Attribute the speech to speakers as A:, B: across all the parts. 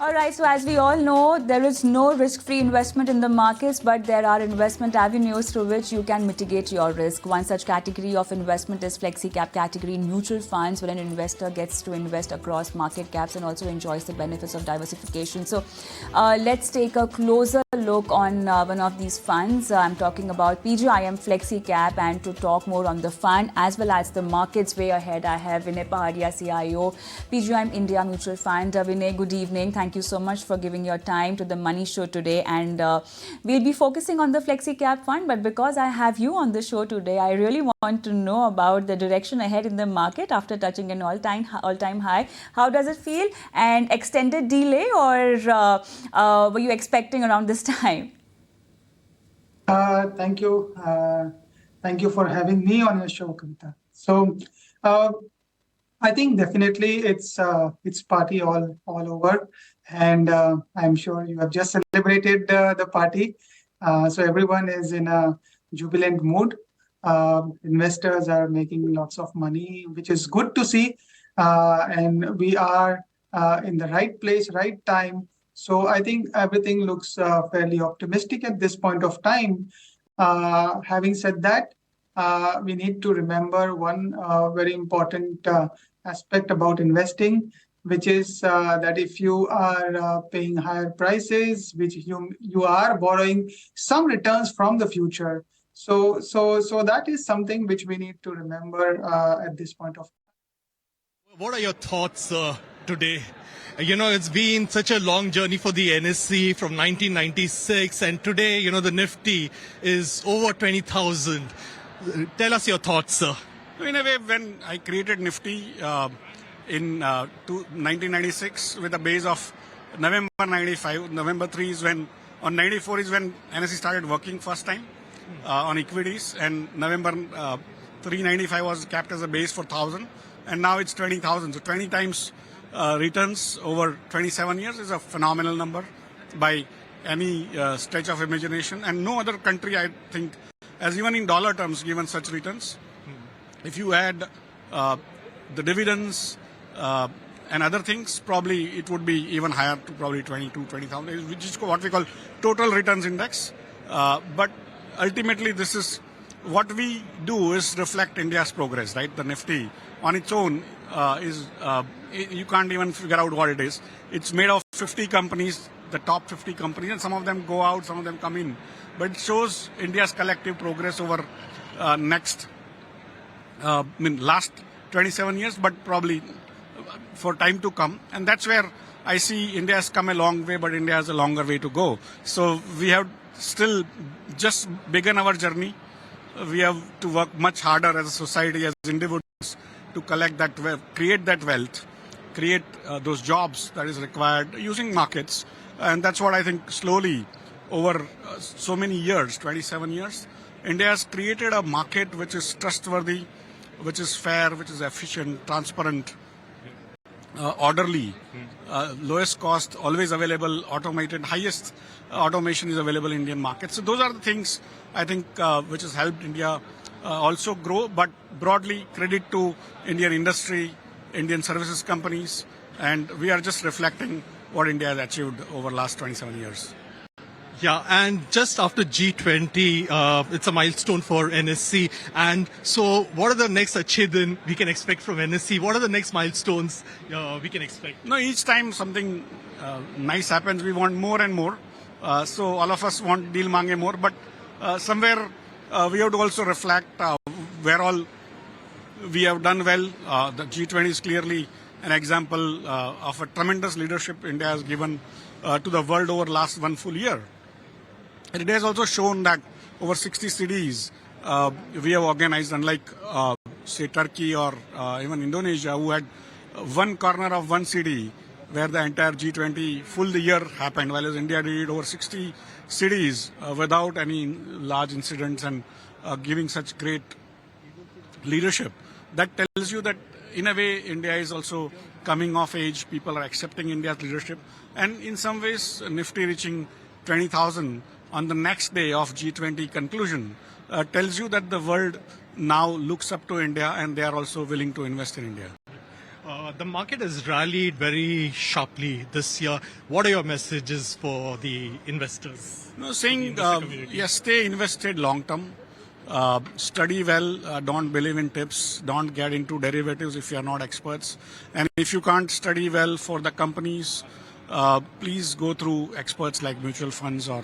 A: All right, so as we all know, there is no risk-free investment in the markets, but there are investment avenues through which you can mitigate your risk. One such category of investment is Flexicap category in mutual funds, where an investor gets to invest across market caps and also enjoys the benefits of diversification. So let's take a closer look on one of these funds. I'm talking about PGIM Flexicap, and to talk more on the fund as well as the markets way ahead, I have Vinay Paharia CIO, PGIM India Mutual Fund. Vinay, good evening. Thank you so much for giving your time to the Money Show today. And we'll be focusing on the Flexicap Fund, but because I have you on the show today, I really want to know about the direction ahead in the market after touching an all-time high. How does it feel? And extended delay, or were you expecting around this time?
B: Thank you. Thank you for having me on your show, Kavita. So, I think definitely it's party all over, and I'm sure you have just celebrated the party. So everyone is in a jubilant mood. Investors are making lots of money, which is good to see, and we are in the right place, right time. So I think everything looks fairly optimistic at this point of time. Having said that, we need to remember one very important aspect about investing, which is that if you are paying higher prices, which you are borrowing some returns from the future. So that is something which we need to remember at this point of time.
C: What are your thoughts today? You know, it's been such a long journey for the NSE from 1996, and today, you know, the Nifty is over 20,000. Tell us your thoughts, sir.
D: In a way, when I created Nifty in 1996 with a base of November 95, November 3 is when, on 94 is when NSE started working first time on equities, and November 395 was capped as a base for 1,000, and now it's 20,000. So 20 times returns over 27 years is a phenomenal number by any stretch of imagination, and no other country, I think, has even in dollar terms given such returns. If you add the dividends and other things, probably it would be even higher to probably 20,000, which is what we call total returns index. But ultimately, this is what we do is reflect India's progress, right? The Nifty on its own is, you can't even figure out what it is. It's made of 50 companies, the top 50 companies, and some of them go out, some of them come in. But it shows India's collective progress over last 27 years, but probably for time to come. And that's where I see India has come a long way, but India has a longer way to go. So we have still just begun our journey. We have to work much harder as a society, as individuals, to collect that wealth, create that wealth, create those jobs that is required using markets. And that's what I think slowly over so many years, 27 years, India has created a market which is trustworthy, which is fair, which is efficient, transparent, orderly, lowest cost, always available, automated, highest automation is available in Indian markets. So those are the things I think which has helped India also grow, but broadly credit to Indian industry, Indian services companies, and we are just reflecting what India has achieved over the last 27 years.
C: Yeah, and just after G20, it's a milestone for NSE. And so what are the next achievements we can expect from NSE? What are the next milestones we can expect?
D: No, each time something nice happens, we want more and more. So all of us want deal mange more, but somewhere we have to also reflect where all we have done well. The G20 is clearly an example of a tremendous leadership India has given to the world over the last one full year. And it has also shown that over 60 cities we have organized, unlike, say, Turkey or even Indonesia, who had one corner of one city where the entire G20 full year happened, while India did it over 60 cities without any large incidents and giving such great leadership. That tells you that, in a way, India is also coming of age. People are accepting India's leadership. And in some ways, Nifty reaching 20,000 on the next day of G20 conclusion tells you that the world now looks up to India and they are also willing to invest in India.
C: The market has rallied very sharply this year. What are your messages for the investors?
D: No,
C: the
D: saying
C: investor community?
D: yes, stay invested long term. Study well. Don't believe in tips. Don't get into derivatives if you are not experts. And if you can't study well for the companies, please go through experts like mutual funds or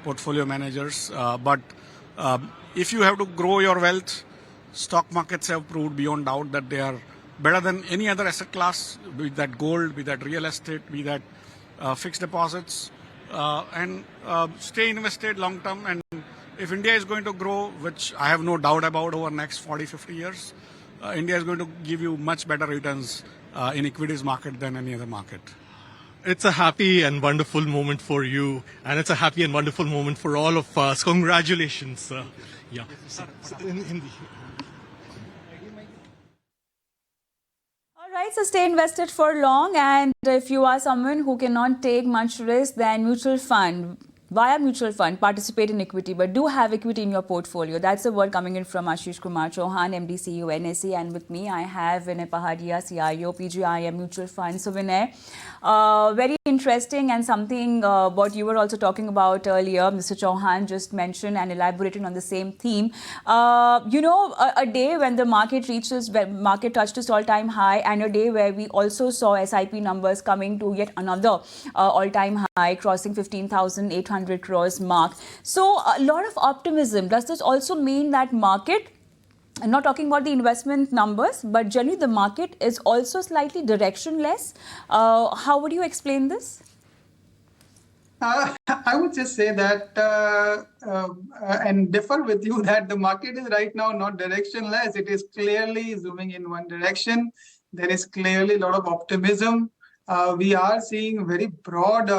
D: portfolio managers. But if you have to grow your wealth, stock markets have proved beyond doubt that they are better than any other asset class, be that gold, be that real estate, be that fixed deposits, and stay invested long term. And if India is going to grow, which I have no doubt about over the next 40, 50 years, India is going to give you much better returns in equities market than any other market.
C: It's a happy and wonderful moment for you, and it's a happy and wonderful moment for all of us. Congratulations, sir. Yeah. In Hindi.
A: All right, so stay invested for long, and if you are someone who cannot take much risk, then via mutual fund, participate in equity, but do have equity in your portfolio. That's the word coming in from Ashish Kumar Chauhan, MD CEO NSE, and with me I have Vinay Paharia CIO PGIM Mutual Fund. So Vinay, very interesting, and something what you were also talking about earlier, Mr. Chauhan just mentioned and elaborated on the same theme. A day when the market touched its all-time high, and a day where we also saw SIP numbers coming to yet another all-time high, crossing 15,800 crores mark. So a lot of optimism. Does this also mean that market, I'm not talking about the investment numbers, but generally the market is also slightly directionless? How would you explain this?
B: I would just say that and differ with you that the market is right now not directionless. It is clearly zooming in one direction. There is clearly a lot of optimism. We are seeing very broad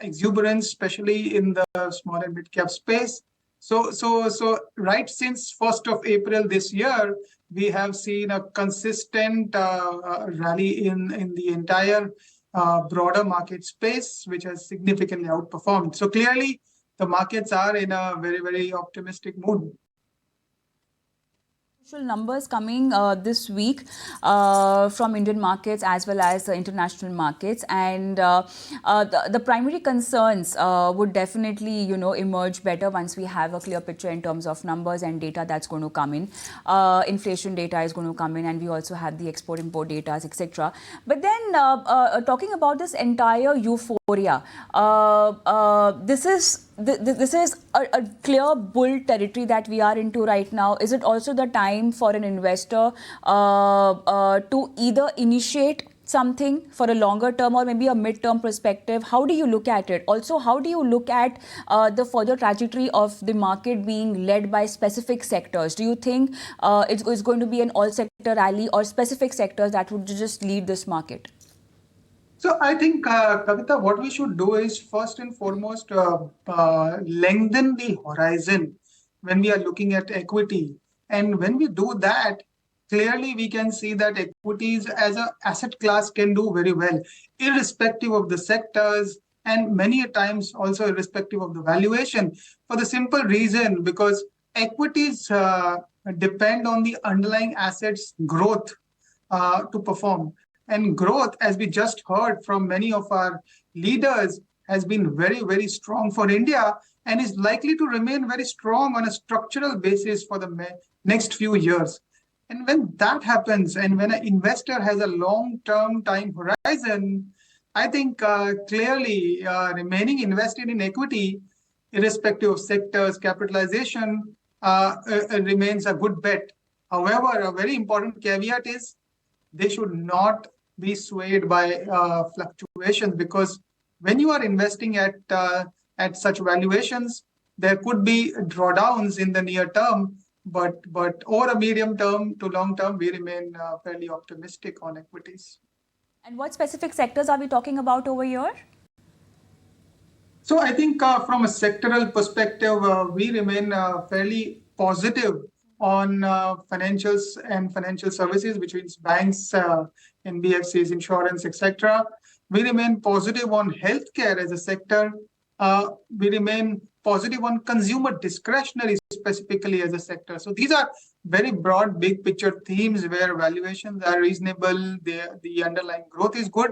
B: exuberance, especially in the small and mid cap space. So right since 1st of April this year, we have seen a consistent rally in the entire broader market space, which has significantly outperformed. So clearly, the markets are in a very, very optimistic mood.
A: Numbers coming this week from Indian markets as well as the international markets, and the primary concerns would definitely emerge better once we have a clear picture in terms of numbers and data that's going to come in. Inflation data is going to come in, and we also have the export-import data, etc. But then talking about this entire euphoria, this is a clear bull territory that we are into right now. Is it also the time for an investor to either initiate something for a longer term or maybe a mid-term perspective? How do you look at it? Also, how do you look at the further trajectory of the market being led by specific sectors? Do you think it's going to be an all-sector rally, or specific sectors that would just lead this market?
B: So I think, Kavita, what we should do is first and foremost lengthen the horizon when we are looking at equity. And when we do that, clearly we can see that equities as an asset class can do very well, irrespective of the sectors, and many times also irrespective of the valuation, for the simple reason because equities depend on the underlying assets growth to perform. And growth, as we just heard from many of our leaders, has been very, very strong for India and is likely to remain very strong on a structural basis for the next few years. And when that happens, and when an investor has a long-term time horizon, I think clearly remaining invested in equity, irrespective of sectors, capitalization, remains a good bet. However, a very important caveat is they should not be swayed by fluctuations, because when you are investing at such valuations, there could be drawdowns in the near term, but over a medium term to long term, we remain fairly optimistic on equities.
A: And what specific sectors are we talking about over here?
B: So I think from a sectoral perspective, we remain fairly positive on financials and financial services, which means banks, NBFCs, insurance, etc. We remain positive on healthcare as a sector. We remain positive on consumer discretionary specifically as a sector. So these are very broad, big picture themes where valuations are reasonable, the underlying growth is good,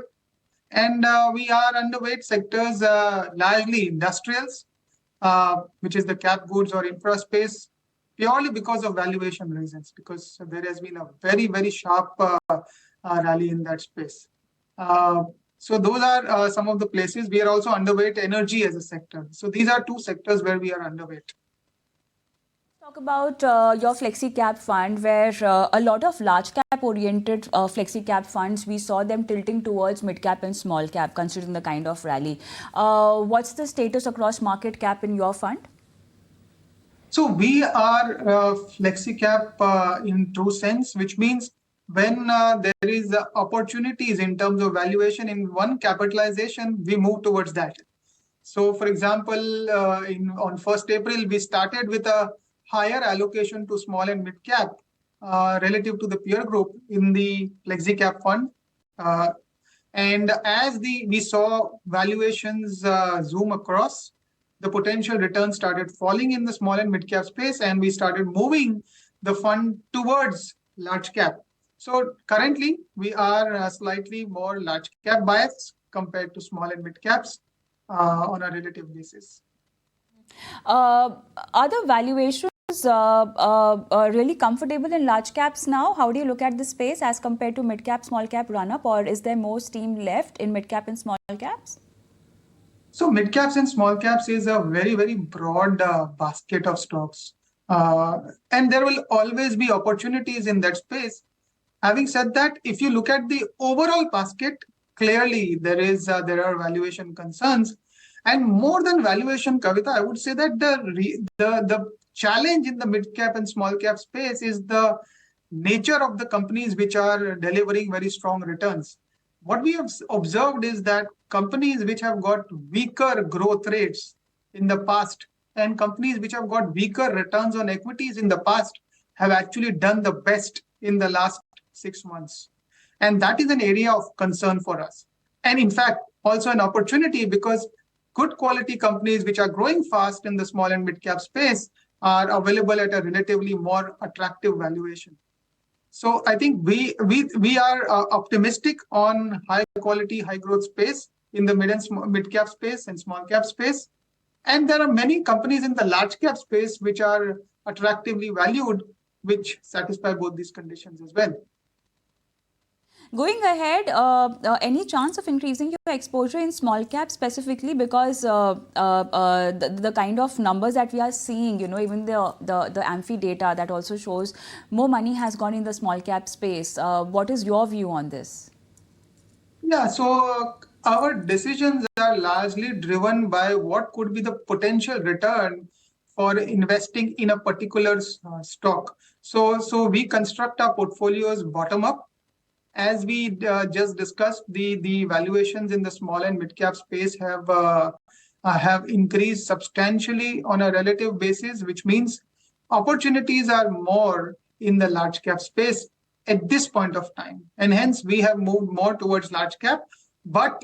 B: and we are underweight sectors, largely industrials, which is the cap goods or infra space, purely because of valuation reasons, because there has been a very, very sharp rally in that space. So those are some of the places. We are also underweight energy as a sector. So these are two sectors where we are underweight.
A: Talk about your FlexiCap fund, where a lot of large cap oriented FlexiCap funds, we saw them tilting towards mid cap and small cap, considering the kind of rally. What's the status across market cap in your fund?
B: So we are FlexiCap in true sense, which means when there is opportunities in terms of valuation in one capitalization, we move towards that. So, for example, on 1st April, we started with a higher allocation to small and mid cap relative to the peer group in the FlexiCap fund. And as we saw valuations zoom across, the potential returns started falling in the small and mid cap space, and we started moving the fund towards large cap. So currently, we are slightly more large cap biased compared to small and mid caps on a relative basis.
A: Are the valuations really comfortable in large caps now? How do you look at the space as compared to mid cap, small cap run up, or is there more steam left in mid cap and small caps?
B: So mid caps and small caps is a very, very broad basket of stocks. And there will always be opportunities in that space. Having said that, if you look at the overall basket, clearly there are valuation concerns. And more than valuation, Kavita, I would say that the challenge in the mid cap and small cap space is the nature of the companies which are delivering very strong returns. What we have observed is that companies which have got weaker growth rates in the past and companies which have got weaker returns on equities in the past have actually done the best in the last 6 months. And that is an area of concern for us. And in fact, also an opportunity, because good quality companies which are growing fast in the small and mid cap space are available at a relatively more attractive valuation. So I think we are optimistic on high quality, high growth space in the mid cap space and small cap space. And there are many companies in the large cap space which are attractively valued, which satisfy both these conditions as well.
A: Going ahead, any chance of increasing your exposure in small cap specifically, because the kind of numbers that we are seeing, even the Amphi data that also shows more money has gone in the small cap space. What is your view on this?
B: Yeah, so our decisions are largely driven by what could be the potential return for investing in a particular stock. So we construct our portfolios bottom up. As we just discussed, the valuations in the small and mid cap space have increased substantially on a relative basis, which means opportunities are more in the large cap space at this point of time. And hence, we have moved more towards large cap. But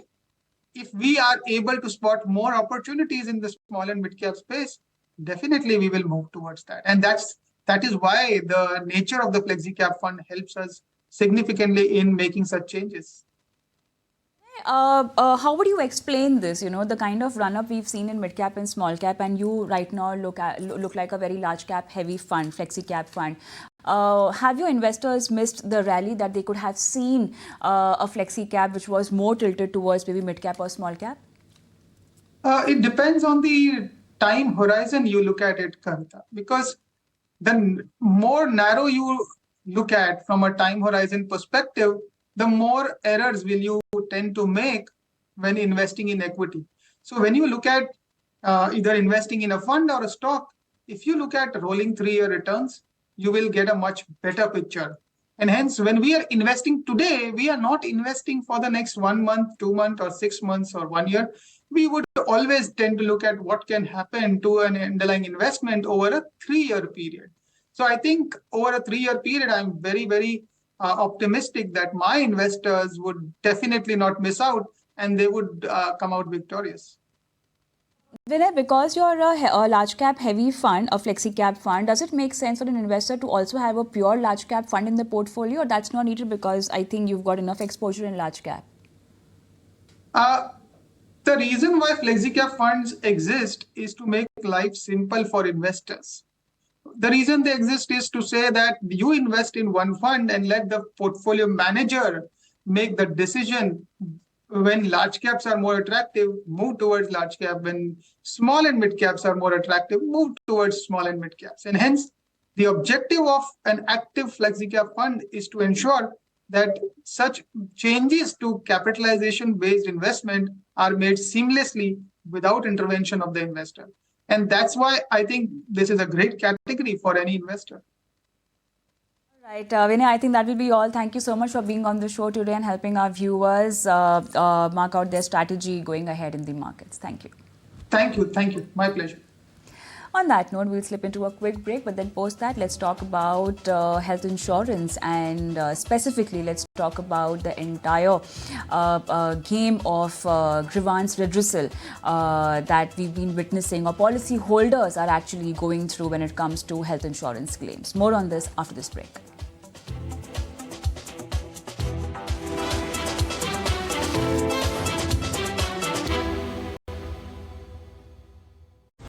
B: if we are able to spot more opportunities in the small and mid cap space, definitely we will move towards that. And that is why the nature of the FlexiCap fund helps us significantly in making such changes.
A: How would you explain this? The kind of run up we've seen in mid cap and small cap, and you right now look like a very large cap heavy fund, FlexiCap fund. Have your investors missed the rally that they could have seen a FlexiCap which was more tilted towards maybe mid cap or small cap?
B: It depends on the time horizon you look at it, Kavita, because the more narrow you look at from a time horizon perspective, the more errors will you tend to make when investing in equity. So when you look at either investing in a fund or a stock, if you look at rolling 3-year returns, you will get a much better picture. And hence, when we are investing today, we are not investing for the next 1 month, 2 months, or 6 months, or 1 year. We would always tend to look at what can happen to an underlying investment over a 3-year period. So I think over a 3-year period, I'm very, very optimistic that my investors would definitely not miss out and they would come out victorious.
A: Vinay, because you're a large cap heavy fund, a flexicap fund, does it make sense for an investor to also have a pure large cap fund in the portfolio, or that's not needed because I think you've got enough exposure in large cap?
B: Uh, the reason why FlexiCap funds exist is to make life simple for investors. The reason they exist is to say that you invest in one fund and let the portfolio manager make the decision. When large caps are more attractive, move towards large cap. When small and mid caps are more attractive, move towards small and mid caps. And hence, the objective of an active FlexiCap fund is to ensure that such changes to capitalization based investment are made seamlessly without intervention of the investor. And that's why I think this is a great category for any investor.
A: Right, Vinay, I think that will be all. Thank you so much for being on the show today and helping our viewers mark out their strategy going ahead in the markets. Thank you.
B: Thank you. Thank you. My pleasure.
A: On that note, we'll slip into a quick break, but then post that, let's talk about health insurance, and specifically, let's talk about the entire game of grievance redressal that we've been witnessing, or policy holders are actually going through when it comes to health insurance claims. More on this after this break.